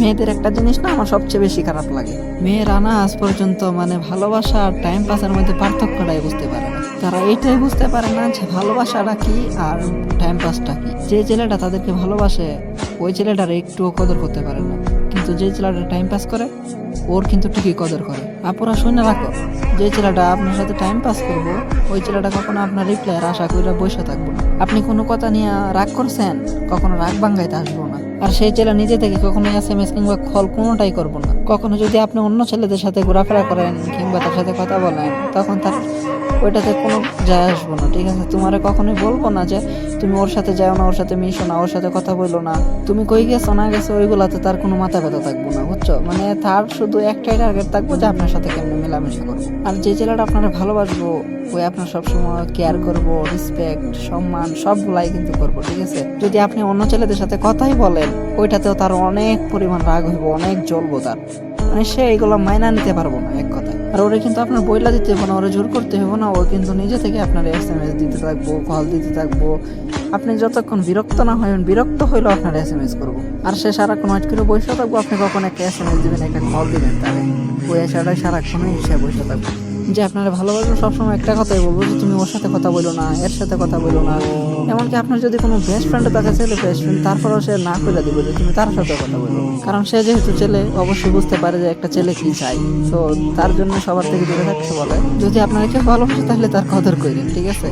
মেয়েদের একটা জিনিস না আমার সবচেয়ে বেশি খারাপ লাগে, মেয়েরা না আজ পর্যন্ত মানে ভালোবাসা আর টাইম পাসের মধ্যে পার্থক্যটাই বুঝতে পারে না। তারা এইটাই বুঝতে পারে না যে ভালোবাসাটা কি আর টাইম পাসটা কি। যে ছেলেটা তাদেরকে ভালোবাসে ওই ছেলেটার একটুও কদর করতে পারে না, কিন্তু যে ছেলেটা টাইম পাস করে ওর কিন্তু ঠিকই কদর করে। আপুরা শুনে রাখো, যে ছেলেটা আপনার সাথে টাইম পাস করবো ওই ছেলেটা কখনো আপনার রিপ্লাইয়ের আশা করে বসে থাকবো না। আপনি কোনো কথা নিয়ে রাগ করছেন, কখনো রাগ ভাঙ্গাইতে আসবো না। আর সেই ছেলে নিজে থেকে কখনো SMS কিংবা কল কোনোটাই করবো না। কখনো যদি আপনি অন্য ছেলেদের সাথে ঘোরাফেরা করেন কিংবা তার সাথে কথা বলেন, তখন তার ওইটাতে কোনো যায় আসবো না, ঠিক আছে? তোমারে কখনোই বলবো না যে তুমি ওর সাথে যাও না, ওর সাথে মিশো না, ওর সাথে কথা বললো না, তুমি কই গেছো না গেছো ওইগুলাতে তার কোনো মাথা ব্যথা থাকবো না, বুঝছো? মানে তার শুধু একটাই টার্গেট থাকবো যে আপনার সাথে কেমন মেলামেশা করবো। আর যে ছেলেটা আপনারা ভালোবাসবো ওই আপনার সবসময় কেয়ার করবো, রেসপেক্ট, সম্মান সবগুলাই কিন্তু করবো, ঠিক আছে? যদি আপনি অন্য ছেলেদের সাথে কথাই বলেন ওইটাতেও তার অনেক পরিমাণ রাগ হইব, অনেক জ্বলবো তার, মানে সে এইগুলো মাইনা নিতে পারবো না এক কথায়। আর ওরে কিন্তু আপনার বইলা দিতে হবে না, ওরে জোর করতে হবে না, ও কিন্তু নিজে থেকে আপনার SMS দিতে থাকবো, কল দিতে থাকবো। আপনি যতক্ষণ বিরক্ত না হবেন, বিরক্ত হইলেও আপনার SMS করবো। আর সে সারাক্ষণ ওয়েট করে বসে থাকবো, আপনি কখন একটা SMS দিবেন, একটা কল দিবেন তাহলে ওই আশাটাই সারাক্ষণই সে বসে থাকবো। যে আপনারা ভালোবাসবো সবসময় একটা কথাই বলবো যে তুমি ওর সাথে কথা বলো না, এর সাথে কথা বলো না। এমনকি আপনার যদি কোনো বেস্ট ফ্রেন্ডের কাছে ছেলে বেস্ট ফ্রেন্ড, তারপরেও সে না করে দিবে যে তুমি তার সাথে কথা বলো, কারণ সে যেহেতু ছেলে অবশ্যই বুঝতে পারে যে একটা ছেলে কি চাই। তো তার জন্য সবার থেকে দূরে থাকতে বলে। যদি আপনারা কেউ ভালোবাসে তাহলে তার কদর করেন, ঠিক আছে?